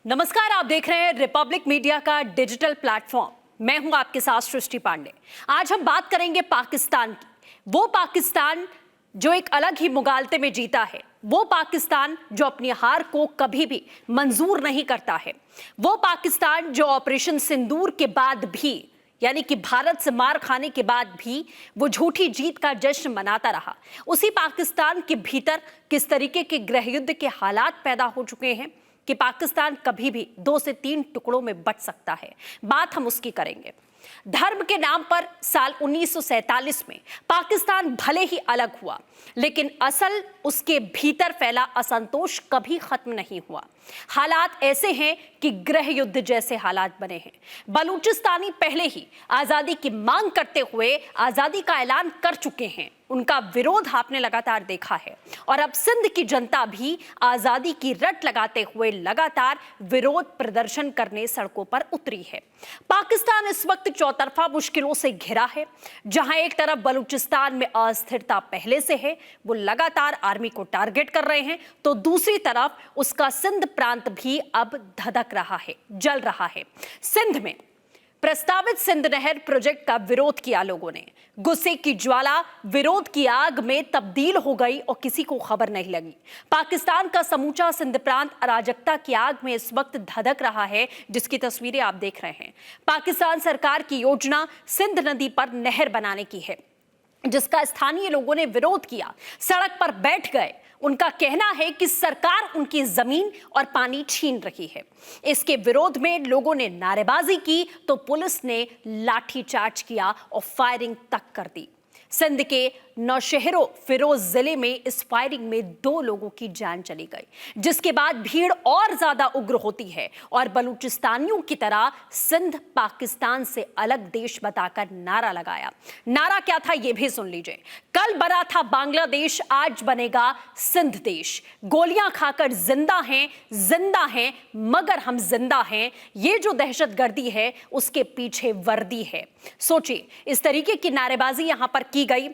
नमस्कार, आप देख रहे हैं रिपब्लिक मीडिया का डिजिटल प्लेटफॉर्म। मैं हूं आपके साथ सृष्टि पांडे। आज हम बात करेंगे पाकिस्तान की। वो पाकिस्तान जो एक अलग ही मुगालते में जीता है, वो पाकिस्तान जो अपनी हार को कभी भी मंजूर नहीं करता है, वो पाकिस्तान जो ऑपरेशन सिंदूर के बाद भी, यानी कि भारत से मार खाने के बाद भी वो झूठी जीत का जश्न मनाता रहा। उसी पाकिस्तान के भीतर किस तरीके के गृह युद्ध के हालात पैदा हो चुके हैं कि पाकिस्तान कभी भी 2 से 3 टुकड़ों में बंट सकता है। बात हम उसकी करेंगे। धर्म के नाम पर साल 1947 में पाकिस्तान भले ही अलग हुआ, लेकिन असल उसके भीतर फैला असंतोष कभी खत्म नहीं हुआ। हालात ऐसे हैं कि गृह युद्ध जैसे हालात बने हैं। बलूचिस्तानी पहले ही आजादी की मांग करते हुए आजादी का ऐलान कर चुके हैं। उनका विरोध आपने लगातार देखा है और अब सिंध की जनता भी आजादी की रट लगाते हुए लगातार विरोध प्रदर्शन करने सड़कों पर उतरी है। पाकिस्तान इस वक्त चौतरफा मुश्किलों से घिरा है। जहां एक तरफ बलूचिस्तान में अस्थिरता पहले से है, वो लगातार आर्मी को टारगेट कर रहे हैं, तो दूसरी तरफ उसका सिंध प्रांत भी अब धधक रहा है, जल रहा है। सिंध में प्रस्तावित सिंध नहर प्रोजेक्ट का विरोध किया लोगों ने। गुस्से की ज्वाला विरोध की आग में तब्दील हो गई और किसी को खबर नहीं लगी। पाकिस्तान का समूचा सिंध प्रांत अराजकता की आग में इस वक्त धधक रहा है, जिसकी तस्वीरें आप देख रहे हैं। पाकिस्तान सरकार की योजना सिंध नदी पर नहर बनाने की है, जिसका स्थानीय लोगों ने विरोध किया, सड़क पर बैठ गए। उनका कहना है कि सरकार उनकी जमीन और पानी छीन रही है। इसके विरोध में लोगों ने नारेबाजी की तो पुलिस ने लाठीचार्ज किया और फायरिंग तक कर दी। सिंध के नौशहरों फिरोज जिले में इस फायरिंग में 2 लोगों की जान चली गई, जिसके बाद भीड़ और ज्यादा उग्र होती है और बलूचिस्तानियों की तरह सिंध पाकिस्तान से अलग देश बताकर नारा लगाया। नारा क्या था ये भी सुन लीजिए। कल बना था बांग्लादेश, आज बनेगा सिंध देश। गोलियां खाकर जिंदा हैं मगर हम जिंदा हैं। ये जो दहशतगर्दी है उसके पीछे वर्दी है। सोचिए, इस तरीके की नारेबाजी यहां पर की गई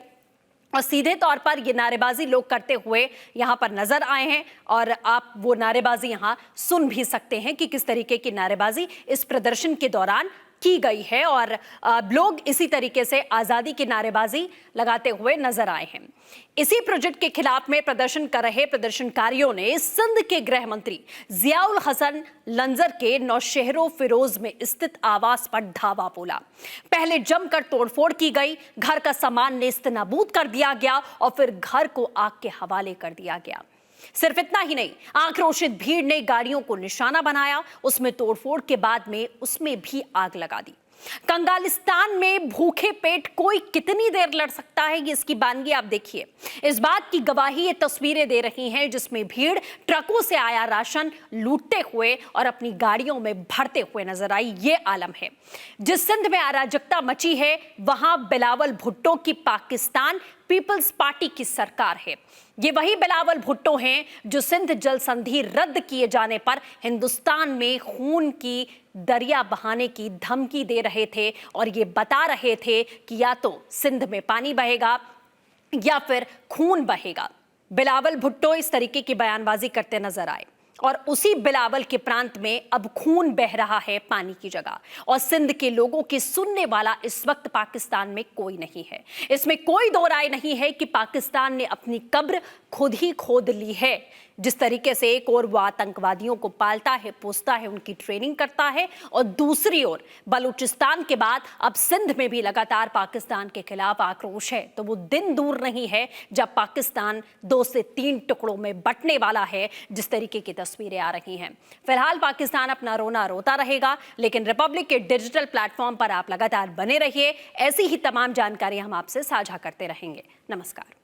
और सीधे तौर पर ये नारेबाजी लोग करते हुए यहाँ पर नजर आए हैं और आप वो नारेबाजी यहाँ सुन भी सकते हैं कि किस तरीके की नारेबाजी इस प्रदर्शन के दौरान की गई है और लोग इसी तरीके से आजादी की नारेबाजी लगाते हुए नजर आए हैं। इसी प्रोजेक्ट के खिलाफ में प्रदर्शन कर रहे प्रदर्शनकारियों ने सिंध के गृह मंत्री जियाउल हसन लंजर के नौशहरों फिरोज में स्थित आवास पर धावा बोला। पहले जमकर तोड़फोड़ की गई, घर का सामान नेस्तनाबूद कर दिया गया और फिर घर को आग के हवाले कर दिया गया। सिर्फ इतना ही नहीं, आक्रोशित भीड़ ने गाड़ियों को निशाना बनाया, उसमें तोड़फोड़ के बाद में उसमें भी आग लगा दी। कंगालिस्तान में भूखे पेट कोई कितनी देर लड़ सकता है, ये इसकी बानगी आप देखिए। इस बात की गवाही ये तस्वीरें दे रही हैं, जिसमें भीड़ ट्रकों से आया राशन लूटते हुए और अपनी गाड़ियों में भरते हुए नजर आई। ये आलम है। जिस सिंध में अराजकता मची है, वहां बिलावल भुट्टो की पाकिस्तान पीपल्स पार्टी की सरकार है। ये वही बिलावल भुट्टो हैं जो सिंध जल संधि रद्द किए जाने पर हिंदुस्तान में खून की दरिया बहाने की धमकी दे रहे थे और ये बता रहे थे कि या तो सिंध में पानी बहेगा या फिर खून बहेगा। बिलावल भुट्टो इस तरीके की बयानबाजी करते नजर आए और उसी बिलावल के प्रांत में अब खून बह रहा है पानी की जगह। और सिंध के लोगों की सुनने वाला इस वक्त पाकिस्तान में कोई नहीं है। इसमें कोई दो राय नहीं है कि पाकिस्तान ने अपनी कब्र खुद ही खोद ली है। जिस तरीके से एक ओर वो आतंकवादियों को पालता है, पोसता है, उनकी ट्रेनिंग करता है, और दूसरी ओर बलूचिस्तान के बाद अब सिंध में भी लगातार पाकिस्तान के खिलाफ आक्रोश है, तो वो दिन दूर नहीं है जब पाकिस्तान 2 से 3 टुकड़ों में बंटने वाला है, जिस तरीके की तस्वीरें आ रही हैं। फिलहाल पाकिस्तान अपना रोना रोता रहेगा, लेकिन रिपब्लिक के डिजिटल प्लेटफॉर्म पर आप लगातार बने रहिए। ऐसी ही तमाम जानकारी हम आपसे साझा करते रहेंगे। नमस्कार।